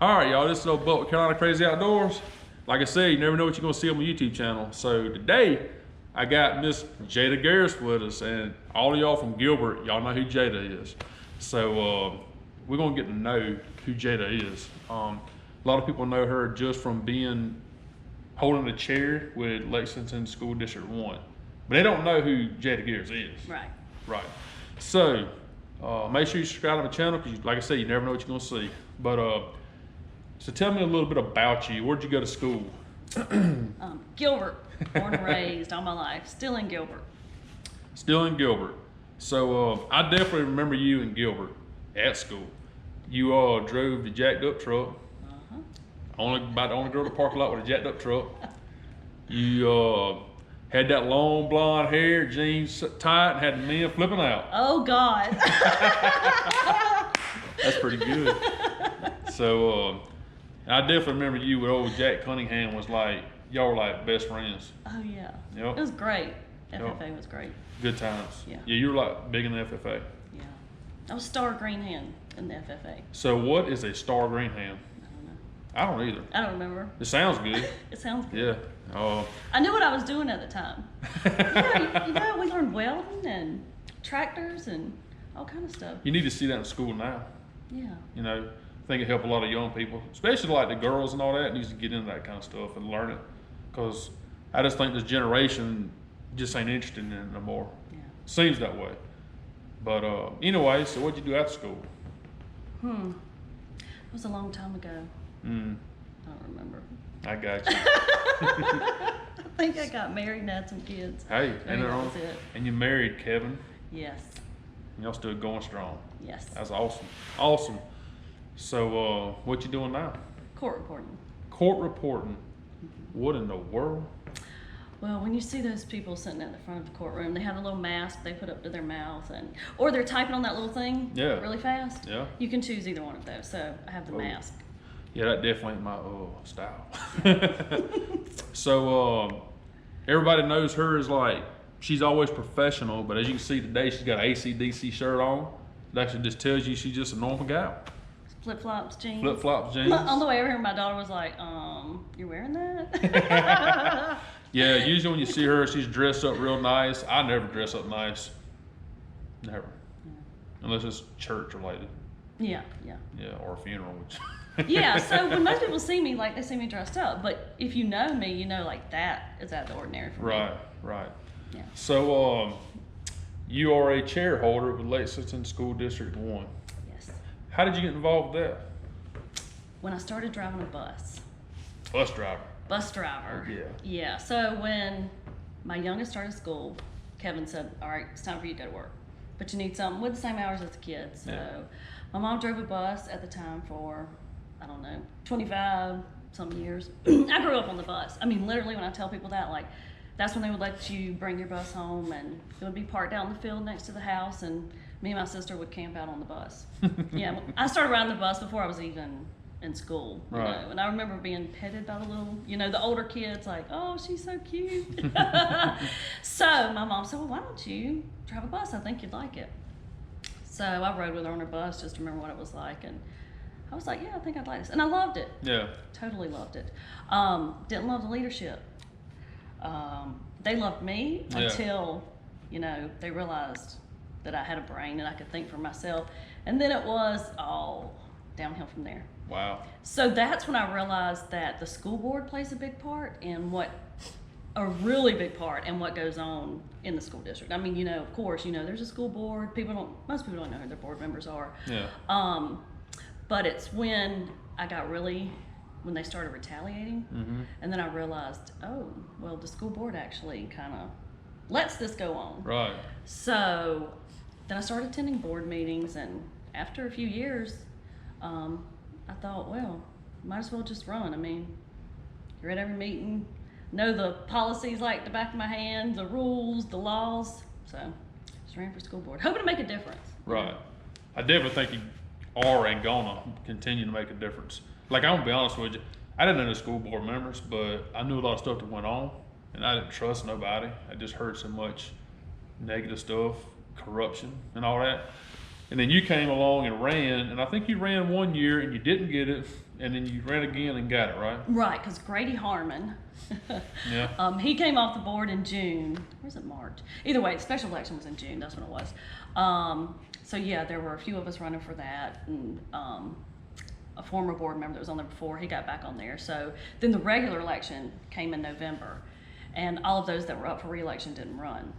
All right, y'all, this is old Buck with Carolina Crazy Outdoors. Like I said, you never know what you're gonna see on my YouTube channel. So today, I got Miss Jada Garris with us, and all of y'all from Gilbert, y'all know who Jada is. So we're gonna get to know who Jada is. A lot of people know her just from holding a chair with Lexington School District 1. But they don't know who Jada Garris is. Right. Right. So make sure you subscribe to my channel because, like I said, you never know what you're gonna see. But so tell me a little bit about you. Where'd you go to school? Gilbert, born and raised all my life. Still in Gilbert. Still in Gilbert. So I definitely remember you in Gilbert at school. You drove the jacked up truck. About the only girl in the parking lot with a jacked up truck. You had that long blonde hair, jeans tight, and had the men flipping out. Oh God. That's pretty good. So I definitely remember you with old Jack Cunningham. Was like, y'all were like best friends. Oh yeah. Yep. It was great. FFA was great. Good times. Yeah. Yeah, you were like big in the FFA. Yeah. I was star green hand in the FFA. So what is a star green ham? I don't either. I don't remember. It sounds good. It sounds good. Yeah. I knew what I was doing at the time. you know, we learned welding and tractors and all kind of stuff. You need to see that in school now. Yeah. You know, I think it help a lot of young people, especially like the girls and all that, needs to get into that kind of stuff and learn it. Because I just think this generation just ain't interested in it no more. Yeah. Seems that way. But anyway, so what'd you do after school? It was a long time ago. I don't remember. I got you. I think I got married and had some kids. Hey, and that was it. And you married Kevin. Yes. And y'all still going strong. Yes. That's awesome. Awesome. So what you doing now? Court reporting. Court reporting. What in the world? Well, when you see those people sitting at the front of the courtroom, they have a little mask they put up to their mouth, or they're typing on that little thing really fast. Yeah. You can choose either one of those. So I have the mask. Yeah, that definitely ain't my style. So everybody knows her as like, she's always professional, but as you can see today, she's got an AC/DC shirt on. It actually just tells you she's just a normal gal. Flip-flops jeans. Flip-flops jeans. On the way over here, my daughter was like, you're wearing that? Yeah, usually when you see her, she's dressed up real nice. I never dress up nice. Never. Yeah. Unless it's church related. Yeah. Yeah, or a funeral. Which Yeah, so when most people see me, like, they see me dressed up. But if you know me, you know, like, that is out of the ordinary for me. Right. Yeah. So you are a chair holder with Lexington School District 1. Yes. How did you get involved with that? When I started driving a bus. Bus driver. Bus driver. Yeah. Yeah, so when my youngest started school, Kevin said, all right, it's time for you to go to work. But you need something with the same hours as the kids. So my mom drove a bus at the time for, I don't know, 25 some years. I grew up on the bus. I mean, literally when I tell people that, like, that's when they would let you bring your bus home, and it would be parked out in the field next to the house, and me and my sister would camp out on the bus. Yeah, I started riding the bus before I was even in school, you know, and I remember being petted by the little, the older kids, like, oh, she's so cute. So my mom said, well, why don't you drive a bus? I think you'd like it. So I rode with her on her bus just to remember what it was like, and I was like, yeah, I think I'd like this. And I loved it. Yeah. Totally loved it. Didn't love the leadership. They loved me until, they realized that I had a brain and I could think for myself. And then it was all downhill from there. Wow. So that's when I realized that the school board plays a big part in a really big part in what goes on in the school district. I mean, of course, there's a school board. Most people don't know who their board members are. Yeah. But it's when they started retaliating, and then I realized, oh, well, the school board actually kind of lets this go on. Right. So then I started attending board meetings, and after a few years, I thought, well, might as well just run. I mean, you're at every meeting, know the policies like the back of my hand, the rules, the laws. So just ran for school board, hoping to make a difference. Right. I definitely think you are and gonna continue to make a difference. Like, I'm gonna be honest with you, I didn't know the school board members, but I knew a lot of stuff that went on, and I didn't trust nobody. I just heard so much negative stuff, corruption and all that. And then you came along and ran, and I think you ran one year and you didn't get it, and then you ran again and got it, right? Right, because Grady Harmon, Yeah. he came off the board in June. Or was it March? Either way, the special election was in June. That's when it was. So yeah, there were a few of us running for that, and a former board member that was on there before, he got back on there. So then the regular election came in November, and all of those that were up for re-election didn't run.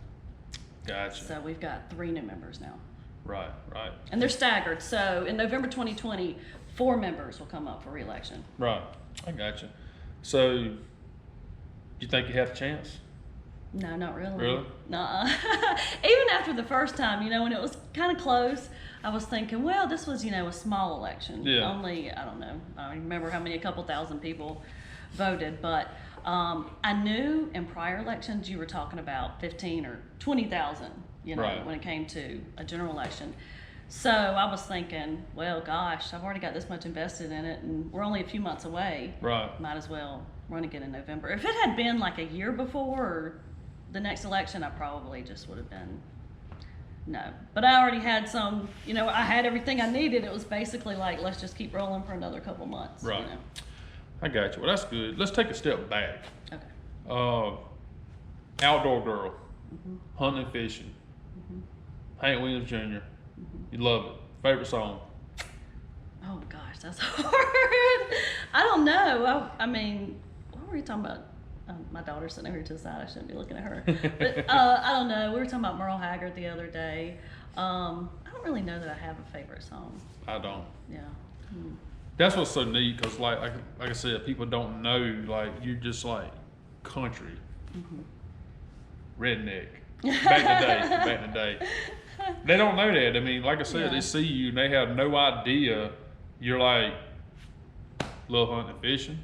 Gotcha. So we've got 3 new members now. Right, right. And they're staggered. So in November 2020, 4 members will come up for re-election. Right. I gotcha. So, you think you had a chance? No, not really. Really? Nuh-uh. Even after the first time, when it was kind of close, I was thinking, well, this was, a small election. Yeah. Only, I don't know, I don't remember how many, a couple thousand people voted, but I knew in prior elections you were talking about 15 or 20,000, Right. when it came to a general election. So I was thinking, well, gosh, I've already got this much invested in it, and we're only a few months away. Right. Might as well run again in November. If it had been like a year before or the next election, I probably just would have been no. But I already had some, I had everything I needed. It was basically like, let's just keep rolling for another couple months. Right. I got you. Well, that's good. Let's take a step back. Okay. Outdoor girl, Mm-hmm. hunting and fishing, Hank Williams Jr. Mm-hmm. You love it. Favorite song? Oh gosh, that's hard. I don't know. I mean, what were you talking about? My daughter's sitting over here to the side. I shouldn't be looking at her. But I don't know. We were talking about Merle Haggard the other day. I don't really know that I have a favorite song. I don't. Yeah. Hmm. That's what's so neat, because like I said, people don't know, like, you're just like country, redneck, back in the day. They don't know that. I mean, like I said, they see you and they have no idea you're like, love hunting and fishing,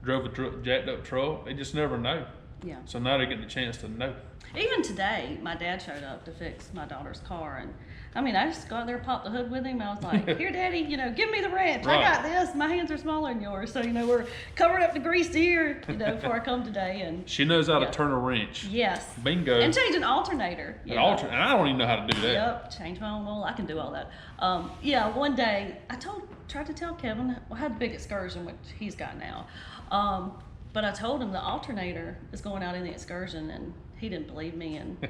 drove a jacked up truck. They just never know. Yeah. So now they're getting the chance to know. Even today, my dad showed up to fix my daughter's car, and I mean, I just got out there, popped the hood with him. I was like, "Here, Daddy, give me the wrench. Right. I got this. My hands are smaller than yours, so we're covering up the greased ear, before I come today." And She knows how to turn a wrench. yes, Bingo. and change an alternator. And I don't even know how to do that. Yep, change my own oil. I can do all that. One day I tried to tell Kevin I had a big excursion, which he's got now. But I told him the alternator is going out in the excursion, and he didn't believe me, and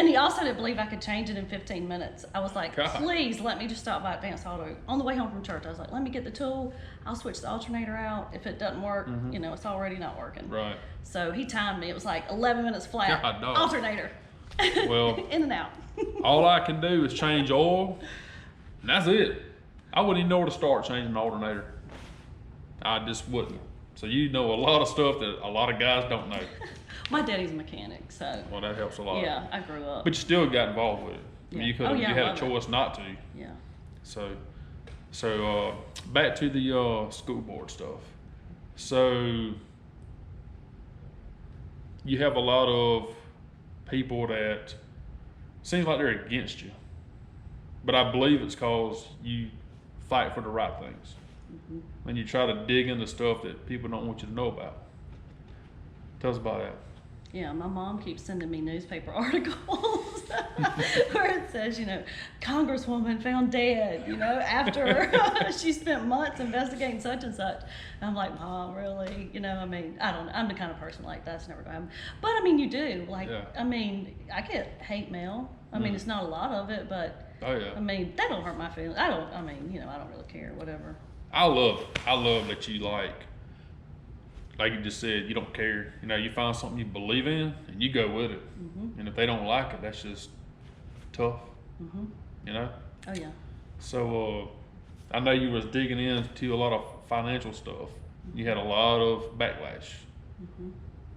he also didn't believe I could change it in 15 minutes. I was like, God. please let me just stop by Advanced Auto. On the way home from church, I was like, let me get the tool. I'll switch the alternator out. If it doesn't work, it's already not working. Right. So he timed me. It was like 11 minutes flat. God, no. Alternator. Well, in and out. all I can do is change oil, and that's it. I wouldn't even know where to start changing an alternator. I just wouldn't. So you know a lot of stuff that a lot of guys don't know. My daddy's a mechanic, so Well, that helps a lot. yeah, I grew up. But you still got involved with it. Yeah. You could Oh, have. yeah, You I had a love it. choice not to. Yeah. So back to the school board stuff. So you have a lot of people that seems like they're against you, but I believe it's because you fight for the right things, and you try to dig into stuff that people don't want you to know about. Tell us about that. Yeah, my mom keeps sending me newspaper articles where it says, Congresswoman found dead, after she spent months investigating such and such. And I'm like, Mom, really? I don't know. I'm the kind of person like that's never going to happen. But you do. Like, Yeah. I get hate mail. It's not a lot of it, but Oh yeah. that don't hurt my feelings. I don't really care, whatever. I love that you like you just said, you don't care. You find something you believe in and you go with it. And if they don't like it, that's just tough. Oh, yeah. So I know you was digging into a lot of financial stuff. You had a lot of backlash.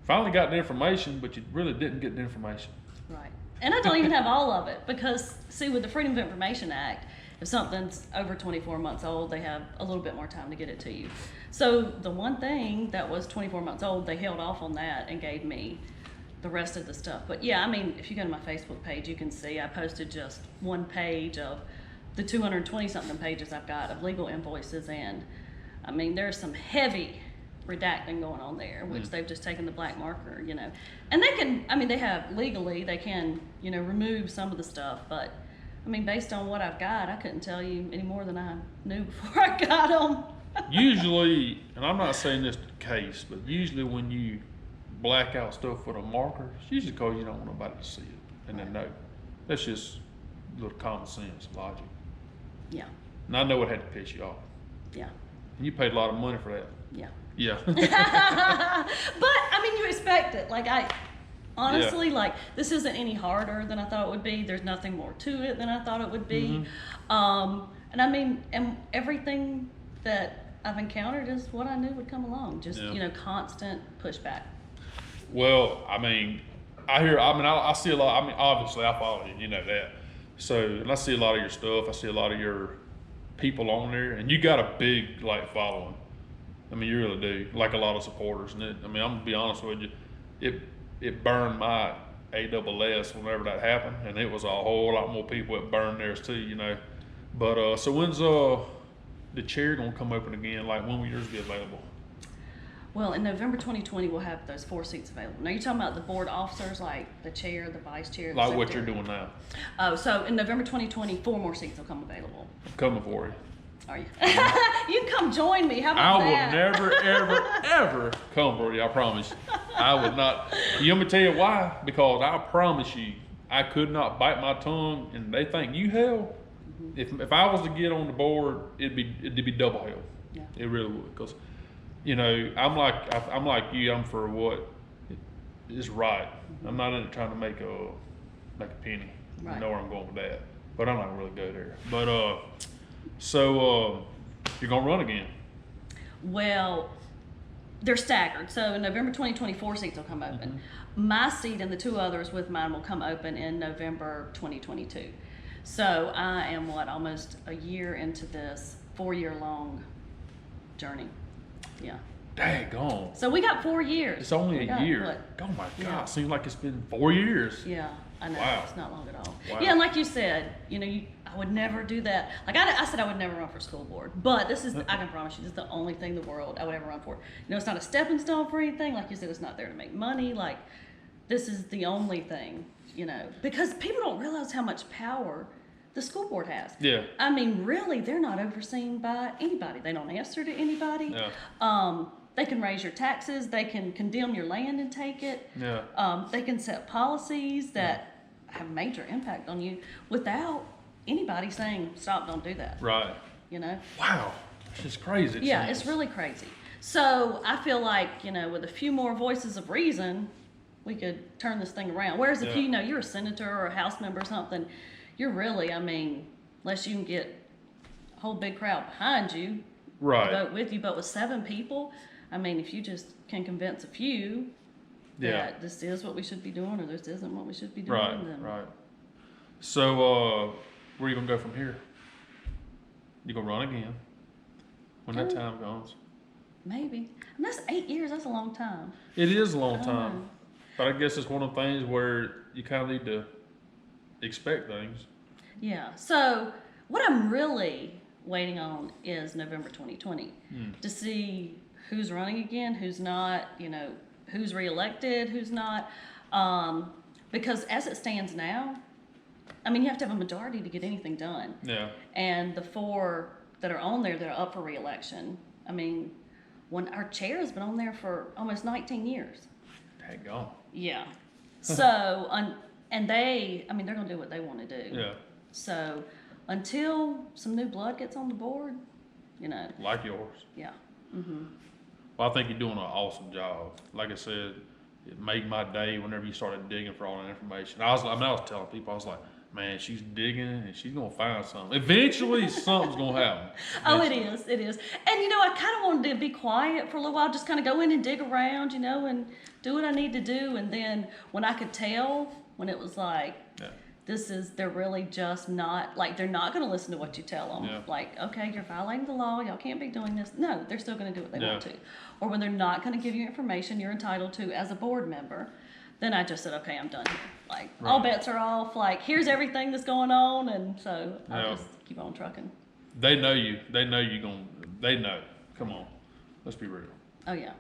Finally got the information, but you really didn't get the information. Right. And I don't even have all of it because, see, with the Freedom of Information Act, if something's over 24 months old, they have a little bit more time to get it to you. So the one thing that was 24 months old, they held off on that and gave me the rest of the stuff. But yeah, if you go to my Facebook page, you can see I posted just one page of the 220-something pages I've got of legal invoices. And there's some heavy redacting going on there, which they've just taken the black marker, And they can, they have legally, they can, remove some of the stuff, but I mean, based on what I've got, I couldn't tell you any more than I knew before I got them. Usually, and I'm not saying this the case, but usually when you black out stuff with a marker, it's usually because you don't want nobody to see it and then know. That's just a little common sense, logic. Yeah. And I know it had to piss you off. Yeah. And you paid a lot of money for that. Yeah. Yeah. But I mean, you expect it. Like honestly, like this isn't any harder than I thought it would be. There's nothing more to it than I thought it would be. And I mean, and everything that I've encountered is what I knew would come along. Just constant pushback. Well, I mean, I see a lot. I mean, obviously, I follow you. You know that. So, and I see a lot of your stuff. I see a lot of your people on there, and you got a big following. I mean, you really do. Like a lot of supporters, and I'm gonna be honest with you, it burned my ASS whenever that happened, and it was a whole lot more people that burned theirs too. But so when's the chair gonna come open again? Like when will yours be available? Well, in November 2020, we'll have those 4 seats available. Now, you're talking about the board officers, like the chair, the vice chair, the Like what secretary. you're doing now. Oh, so in November 2020, 4 more seats will come available. I'm coming for you. Are you? You can come join me. How I about that? will never, ever, ever come for you. I promise. I would not. You want me to tell you why? Because I promise you, I could not bite my tongue, and they think you hell. If I was to get on the board, it'd be double hell. Yeah. It really would, because I'm like you. I'm for what is right. I'm not in it trying to make a penny. Right. I know where I'm going with that, but I'm not gonna really go there. But so you're gonna run again? Well, they're staggered. So in November 2024, seats will come open. My seat and the 2 others with mine will come open in November 2022. So I am almost a year into this 4-year-long journey. Yeah. Daggone. So we got 4 years. It's only a year. What? Oh my God! Yeah. Seems like it's been 4 years. Yeah, I know. Wow. It's not long at all. Wow. Yeah, and like you said, I would never do that. Like I said, I would never run for school board. But this is, I can promise you, this is the only thing in the world I would ever run for. It's not a stepping stone for anything. Like you said, it's not there to make money. Like this is the only thing, because people don't realize how much power the school board has. Yeah. I mean, really, they're not overseen by anybody. They don't answer to anybody. Yeah. They can raise your taxes. They can condemn your land and take it. Yeah. They can set policies that have major impact on you without anybody saying, stop, don't do that. Right. Wow. It's just crazy. Yeah, it's really crazy. So I feel like, with a few more voices of reason, we could turn this thing around. Whereas if you're a senator or a House member or something, you're really, unless you can get a whole big crowd behind you, right, to vote with you, but with 7 people, if you just can convince a few that this is what we should be doing or this isn't what we should be doing. Right, right. So where are you going to go from here? You going to run again when that time comes? Maybe. And that's 8 years. That's a long time. It is a long time. know. But I guess it's one of the things where you kind of need to expect things. Yeah. So what I'm really waiting on is November 2020 to see who's running again, who's not, who's reelected, who's not. Because as it stands now, you have to have a majority to get anything done. Yeah. And the 4 that are on there that are up for reelection, when our chair has been on there for almost 19 years. Dang on. Yeah. So, and they're going to do what they want to do. Yeah. So, until some new blood gets on the board, Like yours. Yeah. Well, I think you're doing an awesome job. Like I said, it made my day whenever you started digging for all that information. I was telling people, I was like, man, she's digging and she's gonna find something. Eventually, something's gonna happen. Oh, it is. And I kind of wanted to be quiet for a little while, just kind of go in and dig around, and do what I need to do. And then when I could tell, when it was like, they're really just not, they're not going to listen to what you tell them. Yeah. Like, okay, you're violating the law. Y'all can't be doing this. No, they're still going to do what they want to. Or when they're not going to give you information you're entitled to as a board member, then I just said, okay, I'm done here. All bets are off. Here's everything that's going on. And so I'll just keep on trucking. They know you. They know you're going to, they know. Come on. Let's be real. Oh, yeah.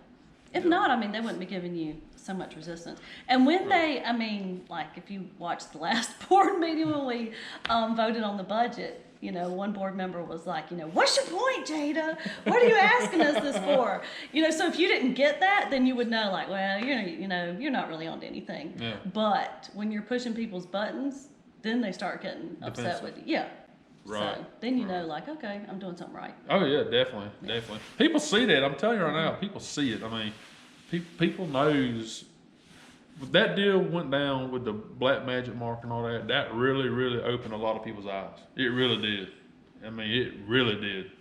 If not, I mean, they wouldn't be giving you so much resistance. And when they, I mean, like if you watched the last board meeting when we voted on the budget, you know, one board member was like, you know, what's your point, Jada? What are you asking us this for? You know, so if you didn't get that, then you would know, like, well, you're not really on to anything. Yeah. But when you're pushing people's buttons, then they start getting upset with you. Yeah. Right. So then you know, like, okay, I'm doing something right. Oh yeah, definitely. People see that. I'm telling you right now, people see it. I mean, people knows. That deal went down with the black magic mark and all that. That really, really opened a lot of people's eyes. It really did. I mean, it really did.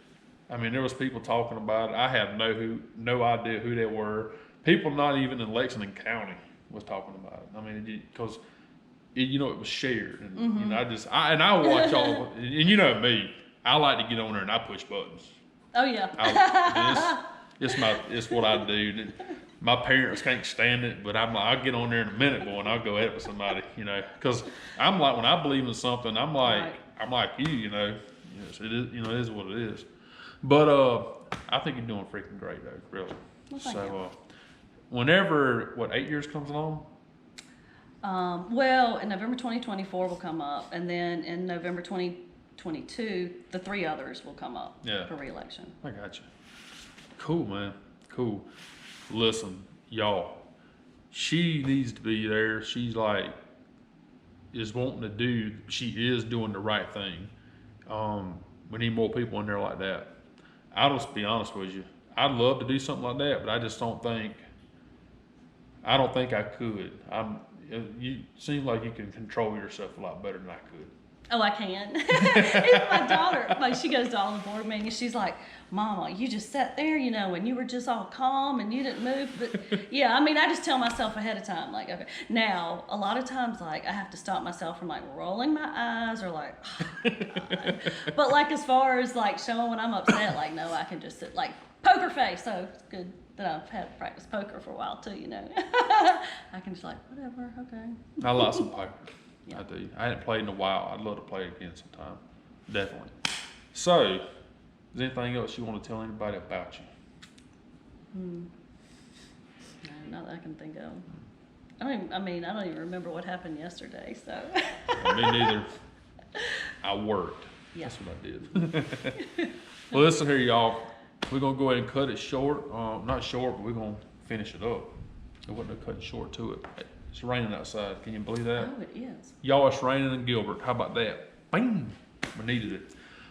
I mean, there was people talking about it. I had no idea who they were. People not even in Lexington County was talking about it. I mean, because you know, it was shared, and you know, I watch all, and you know me, I like to get on there and I push buttons. Oh yeah. It's what I do. My parents can't stand it, but I'm like, I'll get on there in a minute, boy, and I'll go at it with somebody, you know, because I'm like, when I believe in something, I'm like you, you know, yes, it is, you know, it is what it is. But I think you're doing freaking great, though, really. Well, thank you. Whenever 8 years comes along. Well, in November 2024 will come up, and then in November 2022, the 3 others will come up for re-election. I got you. Cool, man. Cool. Listen, y'all, she needs to be there. She's like, is wanting to do, she is doing the right thing. We need more people in there like that. I'll just be honest with you. I'd love to do something like that, but I just don't think I could. You seem like you can control yourself a lot better than I could. Oh, I can. Even my daughter, like, she goes to all the board meetings. She's like, Mama, you just sat there, you know, and you were just all calm and you didn't move. But yeah, I mean, I just tell myself ahead of time, like, okay. Now, a lot of times, like, I have to stop myself from, like, rolling my eyes or, like, oh, God. But, like, as far as, like, showing when I'm upset, like, no, I can just sit, like, poker face. So it's good that I've had practice poker for a while, too, you know. I can just, like, whatever, okay. I like some poker. Yeah. I do. I hadn't played in a while. I'd love to play again sometime. Definitely. So, is there anything else you want to tell anybody about you? No, not that I can think of. I don't even remember what happened yesterday, so. Me neither. I worked. Yeah. That's what I did. Well, listen here, y'all. We're going to go ahead and cut it short. Not short, but we're going to finish it up. There wasn't no cutting short to it. It's raining outside. Can you believe that? Oh, it is. Y'all, it's raining in Gilbert. How about that? Bing! We needed it.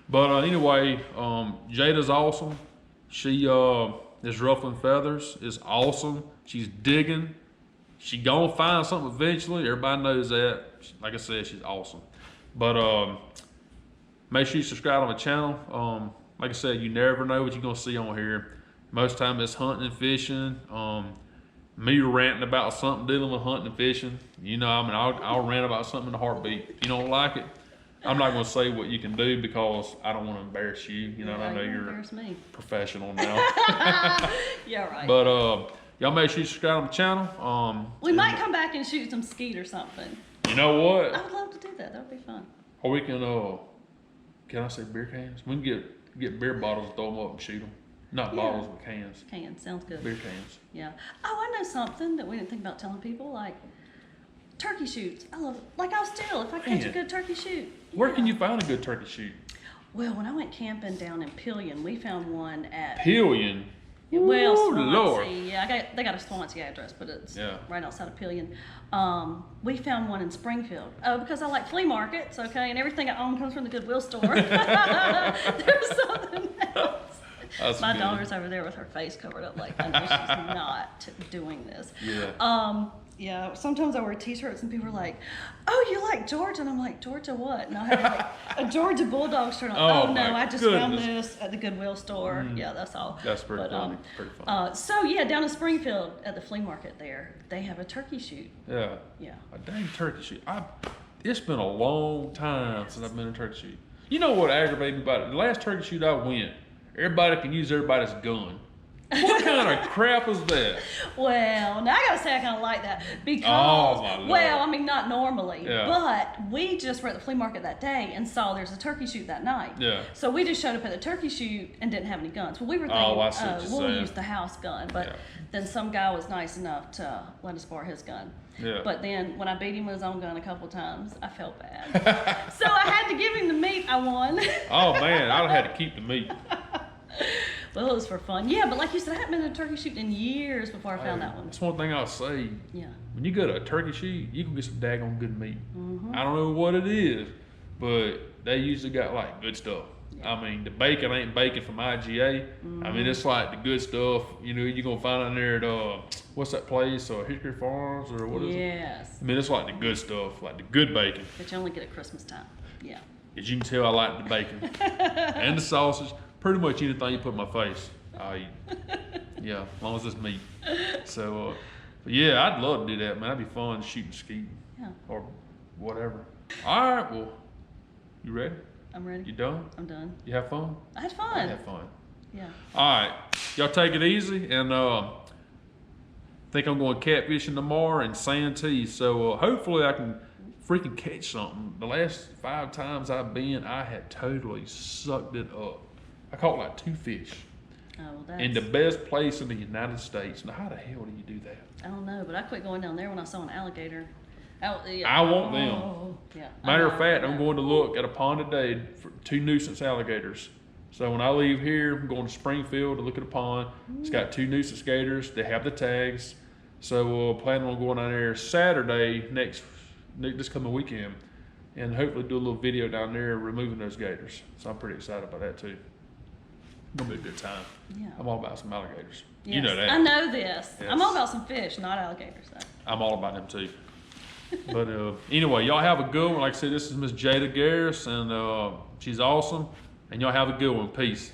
But anyway, Jada's awesome. She is ruffling feathers. Is awesome. She's digging. She gonna find something eventually. Everybody knows that. Like I said, she's awesome. But make sure you subscribe on the channel. Like I said, you never know what you're gonna see on here. Most time it's hunting and fishing. Me ranting about something dealing with hunting and fishing. You know, I mean, I'll rant about something in a heartbeat. If you don't like it, I'm not going to say what you can do because I don't want to embarrass you. You know, and I know you're a professional now. Yeah, right. But y'all make sure you subscribe on the channel. We might come back and shoot some skeet or something. You know what? I would love to do that. That would be fun. Or we can I say beer cans? We can get beer bottles and throw them up and shoot them. Not bottles, but cans. Cans, sounds good. Beer cans. Yeah. Oh, I know something that we didn't think about telling people, like turkey shoots. I love it. Like, I'll steal if I catch a good turkey shoot. Where can you find a good turkey shoot? Well, when I went camping down in Pillion, we found one at Pillion? Well, Ooh, Swansea. Lord. Yeah, they got a Swansea address, but it's right outside of Pillion. We found one in Springfield. Oh, because I like flea markets, okay, and everything I own comes from the Goodwill store. There's something else. That's My good. daughter's over there with her face covered up, like, I know she's not doing this. Yeah. Yeah, sometimes I wear t-shirts and people are like, oh, you like Georgia? And I'm like, Georgia what? And I have like a Georgia Bulldogs shirt on. Oh no, I just found this at the Goodwill store. Yeah, that's all. That's pretty funny. Pretty funny. So yeah, down in Springfield at the flea market there, they have a turkey shoot. Yeah. Yeah. A dang turkey shoot. It's been a long time since I've been to a turkey shoot. You know what aggravated me about it? The last turkey shoot I went, everybody can use everybody's gun. What kind of crap is that? Well, now I gotta say I kind of like that because, Oh, my Lord. well, I mean, not normally, Yeah. but we just were at the flea market that day and saw there's a turkey shoot that night. Yeah. So we just showed up at the turkey shoot and didn't have any guns. Well, we were thinking, Oh, I see what you're we'll saying. use the house gun, but Yeah. then some guy was nice enough to let us borrow his gun. Yeah. But then when I beat him with his own gun a couple times, I felt bad. So I had to give him the meat I won. Oh man, I'd have had to keep the meat. Well, it was for fun. Yeah, but like you said, I hadn't been to a turkey shoot in years before I found that one. That's one thing I'll say. Yeah. When you go to a turkey shoot, you can get some daggone good meat. Mm-hmm. I don't know what it is, but they usually got like good stuff. Yeah. I mean, the bacon ain't bacon from IGA. I mean, it's like the good stuff. You know, you're gonna find out there at what's that place? Hickory Farms or what is it? Yes. I mean, it's like the good stuff, like the good bacon. But you only get at Christmas time. Yeah. As you can tell, I like the bacon and the sausage. Pretty much anything you put in my face, I'll eat. Yeah, as long as it's meat. So, but yeah, I'd love to do that, man. That'd be fun shooting skeet Yeah. or whatever. All right, well, you ready? I'm ready. You done? I'm done. You have fun? I had I fun. had fun. Yeah. All right, y'all take it easy, and think I'm going catfishing tomorrow and Santee. So hopefully I can freaking catch something. The last 5 times I've been, I had totally sucked it up. I caught like 2 fish Oh, well, that's, in the best place in the United States. Now, how the hell do you do that? I don't know, but I quit going down there when I saw an alligator. Yeah. I want them. Oh, yeah. Matter of fact, I I'm know. going to look at a pond today for 2 nuisance alligators. So when I leave here, I'm going to Springfield to look at a pond. It's got 2 nuisance gators. They have the tags. So planning on going down there Saturday this coming weekend, and hopefully do a little video down there removing those gators. So I'm pretty excited about that too. Gonna be a good time. Yeah. I'm all about some alligators. Yes. You know that. I know this. Yes. I'm all about some fish, not alligators, though. I'm all about them too. But anyway, y'all have a good one. Like I said, this is Miss Jada Garris, and she's awesome. And y'all have a good one. Peace.